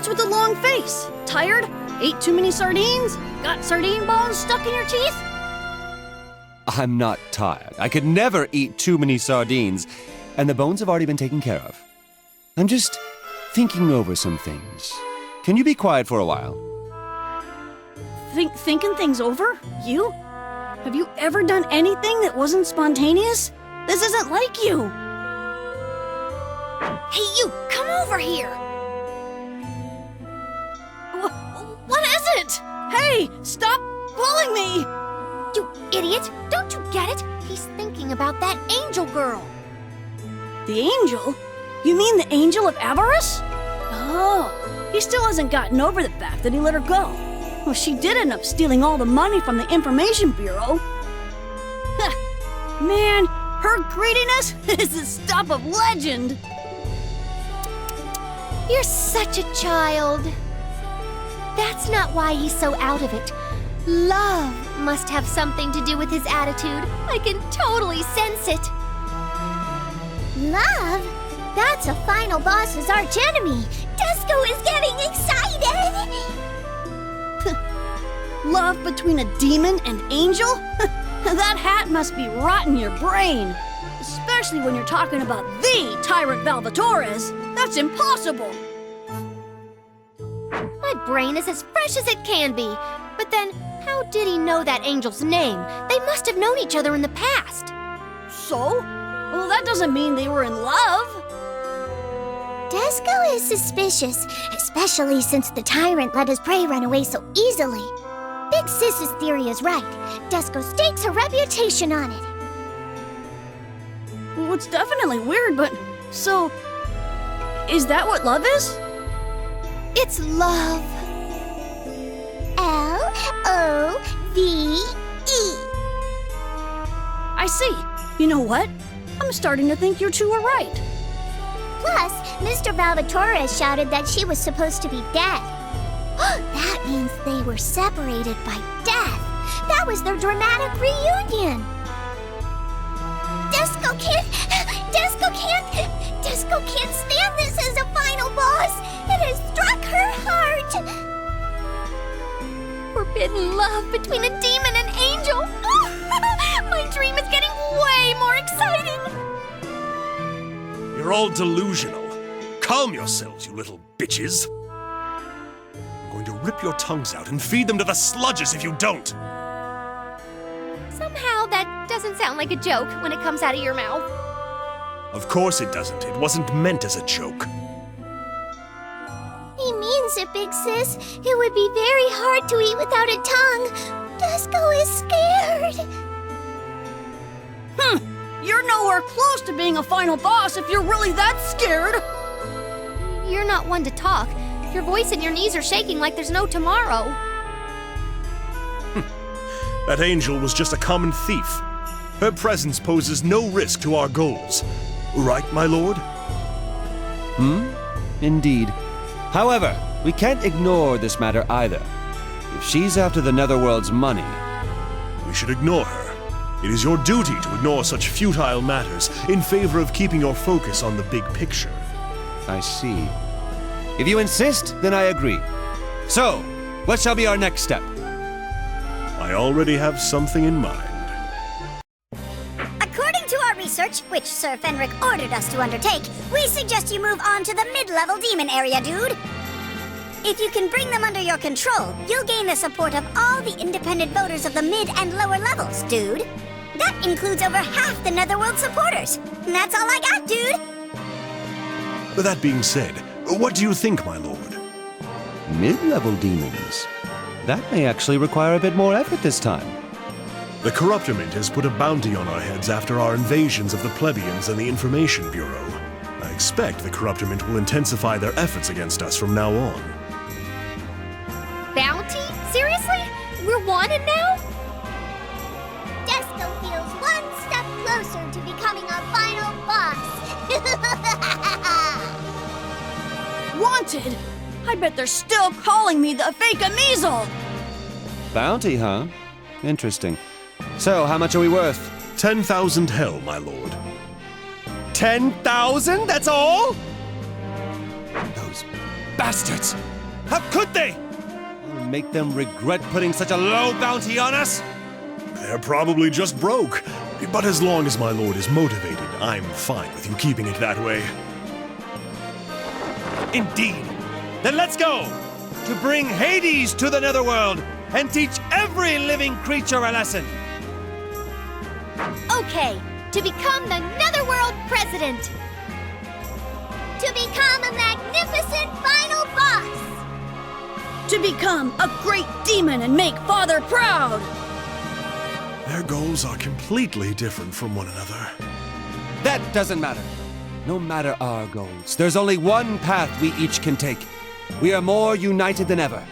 What's with the long face? Tired? Ate too many sardines? Got sardine bones stuck in your teeth? I'm not tired. I could never eat too many sardines, and the bones have already been taken care of. I'm just thinking over some things. Can you be quiet for a while? Thinking things over? You? Have you ever done anything that wasn't spontaneous? This isn't like you. Hey, you, come over here. What is it? Hey, stop pulling me. You idiot! Don't you get it? He's thinking about that angel girl. The angel? You mean the angel of avarice? Oh, he still hasn't gotten over the fact that he let her go. Well, she did end up stealing all the money from the Information Bureau. Man, her greediness is the stuff of legend. You're such a child. That's not why he's so out of it. Love must have something to do with his attitude. I can totally sense it. Love? That's a final boss's archenemy. Disco is getting excited. Love between a demon and angel? That hat must be rotting your brain. Especially when you're talking about the Tyrant Valvatores. That's impossible. My brain is as fresh as it can be. But then, how did he know that angel's name? They must have known each other in the past. So? Well, that doesn't mean they were in love. Disco is suspicious, especially since the tyrant let his prey run away so easily. Big Sis's theory is right. Disco stakes her reputation on it. Well, it's definitely weird, but so, is that what love is? It's love. L-O-V-E. I see. You know what? I'm starting to think you two are right. Plus, Mr. Valvatore shouted that she was supposed to be dead. That means they were separated by death. That was their dramatic reunion. Disco can't stand this as a final boss. It has struck her heart. Forbidden love between a demon and angel. My dream is getting way more exciting. You're all delusional. Calm yourselves, you little bitches. I'm going to rip your tongues out and feed them to the sludges if you don't. Somehow that doesn't sound like a joke when it comes out of your mouth. Of course it doesn't. It wasn't meant as a joke. He means it, Big Sis. It would be very hard to eat without a tongue. Disco is scared. You're nowhere close to being a final boss if you're really that scared. You're not one to talk. Your voice and your knees are shaking like there's no tomorrow. That angel was just a common thief. Her presence poses no risk to our goals. Right, my lord? Indeed. However, we can't ignore this matter either. If she's after the Netherworld's money... We should ignore her. It is your duty to ignore such futile matters in favor of keeping your focus on the big picture. I see. If you insist, then I agree. So, what shall be our next step? I already have something in mind. According to our research, which Sir Fenric ordered us to undertake, we suggest you move on to the mid-level demon area, dude. If you can bring them under your control, you'll gain the support of all the independent voters of the mid and lower levels, dude. That includes over half the Netherworld supporters. And that's all I got, dude. With that being said, what do you think, my lord? Mid-level demons. That may actually require a bit more effort this time. The Corruptorment has put a bounty on our heads after our invasions of the plebeians and the Information Bureau. I expect the Corruptorment will intensify their efforts against us from now on. Bounty? Seriously? We're wanted now? Disco feels one step closer to becoming our final boss. Wanted? I bet they're still calling me the fake Amizel. Bounty, huh? Interesting. So, how much are we worth? 10,000 hell, my lord. 10,000? That's all? Those bastards! How could they? I'll make them regret putting such a low bounty on us. They're probably just broke. But as long as my lord is motivated, I'm fine with you keeping it that way. Indeed. Then let's go! To bring Hades to the Netherworld and teach every living creature a lesson. Okay, to become the Netherworld President. To become a magnificent final boss. To become a great demon and make Father proud. Their goals are completely different from one another. That doesn't matter. No matter our goals, there's only one path we each can take. We are more united than ever.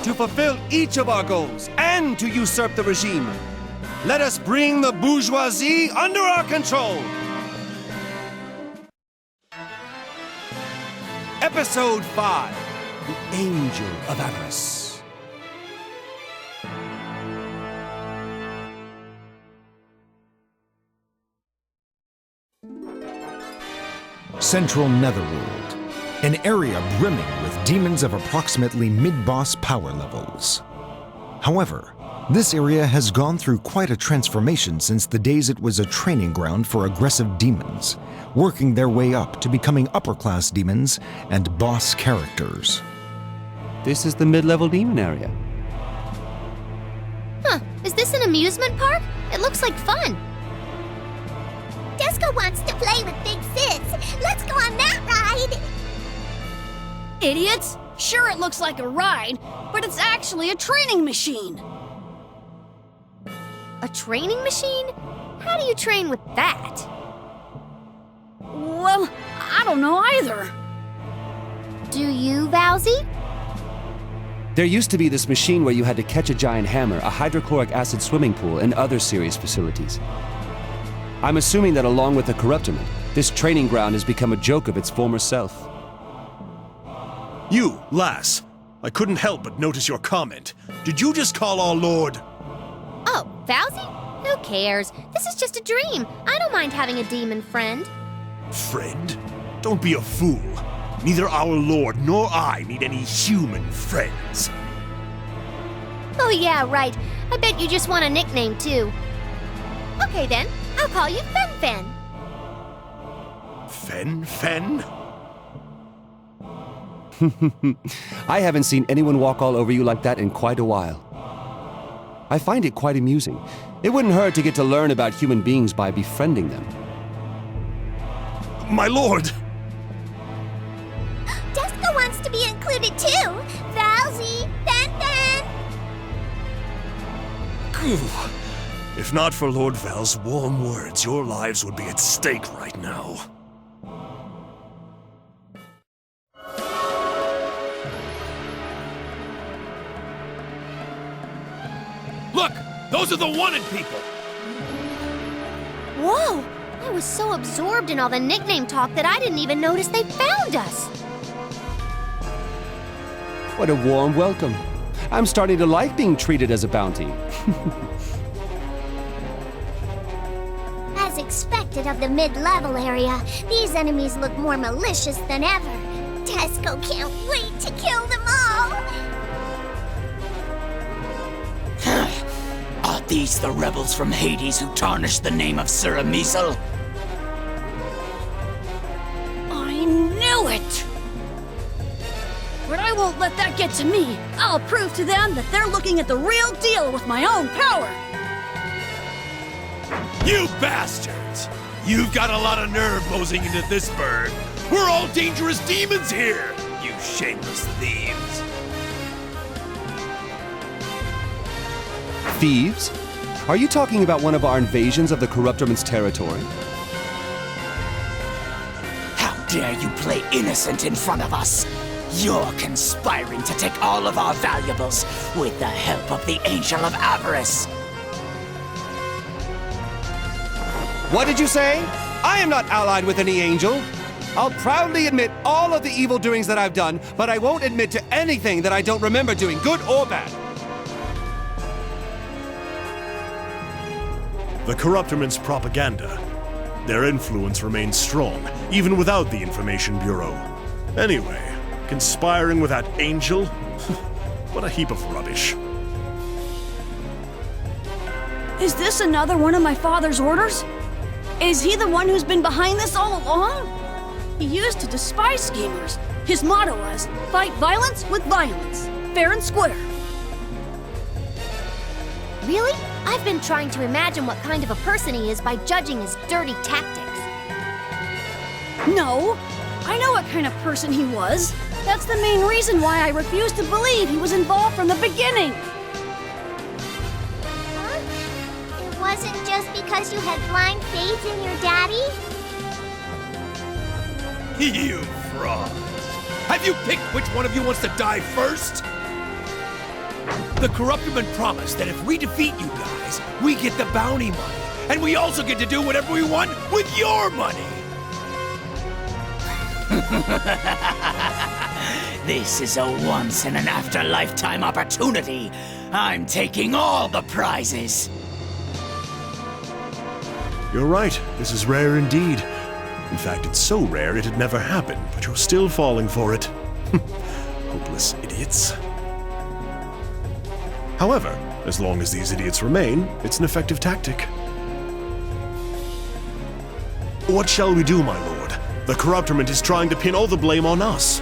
To fulfill each of our goals and to usurp the regime, let us bring the bourgeoisie under our control. Episode 5, The Angel of Avarice. Central Netherworld, an area brimming with demons of approximately mid-boss power levels. However, this area has gone through quite a transformation since the days it was a training ground for aggressive demons, working their way up to becoming upper-class demons and boss characters. This is the mid-level demon area. Huh, is this an amusement park? It looks like fun. Disco wants to play with Big Sis. Let's go on that ride. Idiots! Sure, it looks like a ride, but it's actually a training machine. A training machine? How do you train with that? Well, I don't know either. Do you, Vowsy? There used to be this machine where you had to catch a giant hammer, a hydrochloric acid swimming pool, and other serious facilities. I'm assuming that along with the corruptiment, this training ground has become a joke of its former self. You, lass. I couldn't help but notice your comment. Did you just call our lord? Oh, Vowsy? Who cares? This is just a dream. I don't mind having a demon friend. Friend? Don't be a fool. Neither our lord nor I need any human friends. Oh yeah, right. I bet you just want a nickname too. Okay then, I'll call you Fen. Fen? I haven't seen anyone walk all over you like that in quite a while. I find it quite amusing. It wouldn't hurt to get to learn about human beings by befriending them. My lord! Disco wants to be included too. Vowsy, Fen. If not for Lord Val's warm words, your lives would be at stake right now. Look! Those are the wanted people! Whoa! I was so absorbed in all the nickname talk that I didn't even notice they found us. What a warm welcome. I'm starting to like being treated as a bounty. As expected of the mid-level area, these enemies look more malicious than ever. Tesco can't wait to kill them all! Are these the rebels from Hades who tarnished the name of Sir Amizel? I knew it! But I won't let that get to me. I'll prove to them that they're looking at the real deal with my own power. You bastards! You've got a lot of nerve moseying into this burg. We're all dangerous demons here, you shameless thieves. Thieves? Are you talking about one of our invasions of the Corruptorment's territory? How dare you play innocent in front of us? You're conspiring to take all of our valuables with the help of the Angel of Avarice. What did you say? I am not allied with any angel. I'll proudly admit all of the evil doings that I've done, but I won't admit to anything that I don't remember doing, good or bad. The Corruptorment's propaganda. Their influence remains strong, even without the Information Bureau. Anyway, Conspiring with that angel? What a heap of rubbish. Is this another one of my father's orders? Is he the one who's been behind this all along? He used to despise schemers. His motto was, fight violence with violence, fair and square. Really? I've been trying to imagine what kind of a person he is by judging his dirty tactics. No, I know what kind of person he was. That's the main reason why I refuse to believe he was involved from the beginning. Huh? It wasn't just because you had blind faith in your daddy? You frauds! Have you picked which one of you wants to die first? The Corruptorman promised that if we defeat you guys, we get the bounty money. And we also get to do whatever we want with your money! This is a once-in-an-after-lifetime opportunity. I'm taking all the prizes. You're right, this is rare indeed. In fact, it's so rare it'd never happen, but you're still falling for it. Hopeless idiots. However, as long as these idiots remain, it's an effective tactic. What shall we do, my lord? The Corruptorment is trying to pin all the blame on us.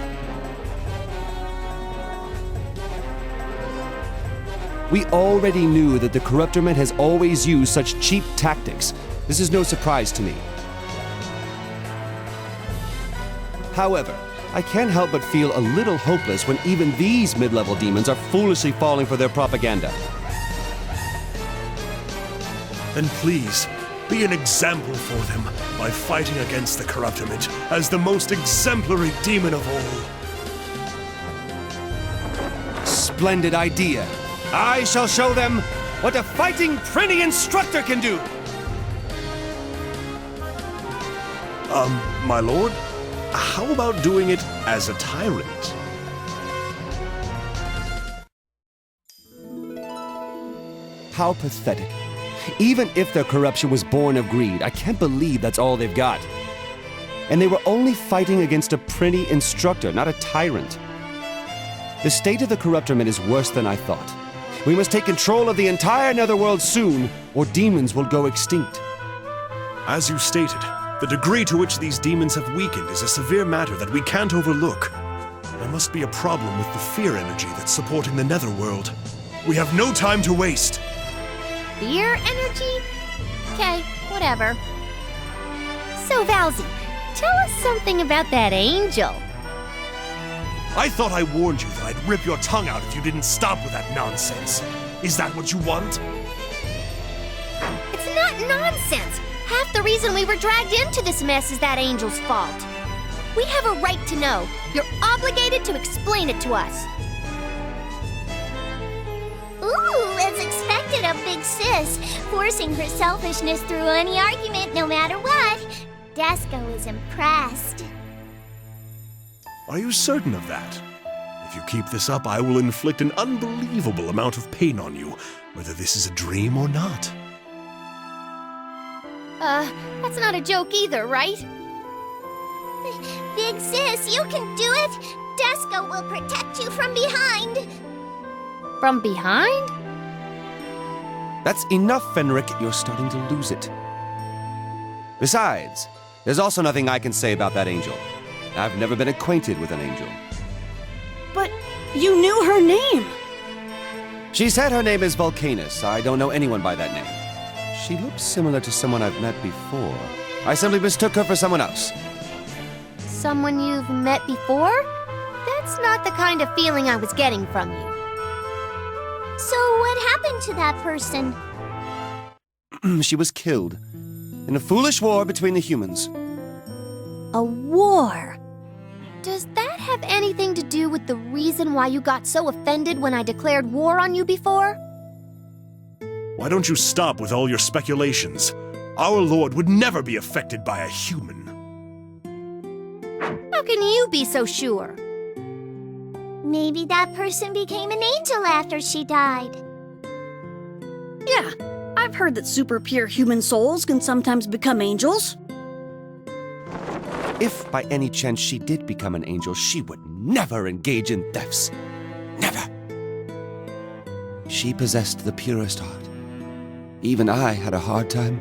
We already knew that the Corruptorment has always used such cheap tactics. This is no surprise to me. However, I can't help but feel a little hopeless when even these mid-level demons are foolishly falling for their propaganda. Then please, be an example for them by fighting against the Corruptorment as the most exemplary demon of all. Splendid idea. I shall show them what a fighting Prinny instructor can do. My lord? How about doing it as a tyrant? How pathetic. Even if their corruption was born of greed, I can't believe that's all they've got. And they were only fighting against a Prinny instructor, not a tyrant. The state of the Corruptorment is worse than I thought. We must take control of the entire Netherworld soon, or demons will go extinct. As you stated, the degree to which these demons have weakened is a severe matter that we can't overlook. There must be a problem with the fear energy that's supporting the Netherworld. We have no time to waste. Fear energy? Okay, whatever. So, Valzy, tell us something about that angel. I thought I warned you that I'd rip your tongue out if you didn't stop with that nonsense. Is that what you want? It's not nonsense. Half the reason we were dragged into this mess is that angel's fault. We have a right to know. You're obligated to explain it to us. Ooh, as expected, a big sis, forcing her selfishness through any argument no matter what. Desco is impressed. Are you certain of that? If you keep this up, I will inflict an unbelievable amount of pain on you, whether this is a dream or not. That's not a joke either, right? Big sis, you can do it! Desco will protect you from behind! From behind? That's enough, Fenric. You're starting to lose it. Besides, there's also nothing I can say about that angel. I've never been acquainted with an angel. But you knew her name! She said her name is Volcanus. I don't know anyone by that name. She looks similar to someone I've met before. I simply mistook her for someone else. Someone you've met before? That's not the kind of feeling I was getting from you. So what happened to that person? She was killed in a foolish war between the humans. A war? Does that have anything to do with the reason why you got so offended when I declared war on you before? Why don't you stop with all your speculations? Our Lord would never be affected by a human. How can you be so sure? Maybe that person became an angel after she died. Yeah, I've heard that super pure human souls can sometimes become angels. If by any chance she did become an angel, she would never engage in thefts. Never. She possessed the purest heart. Even I had a hard time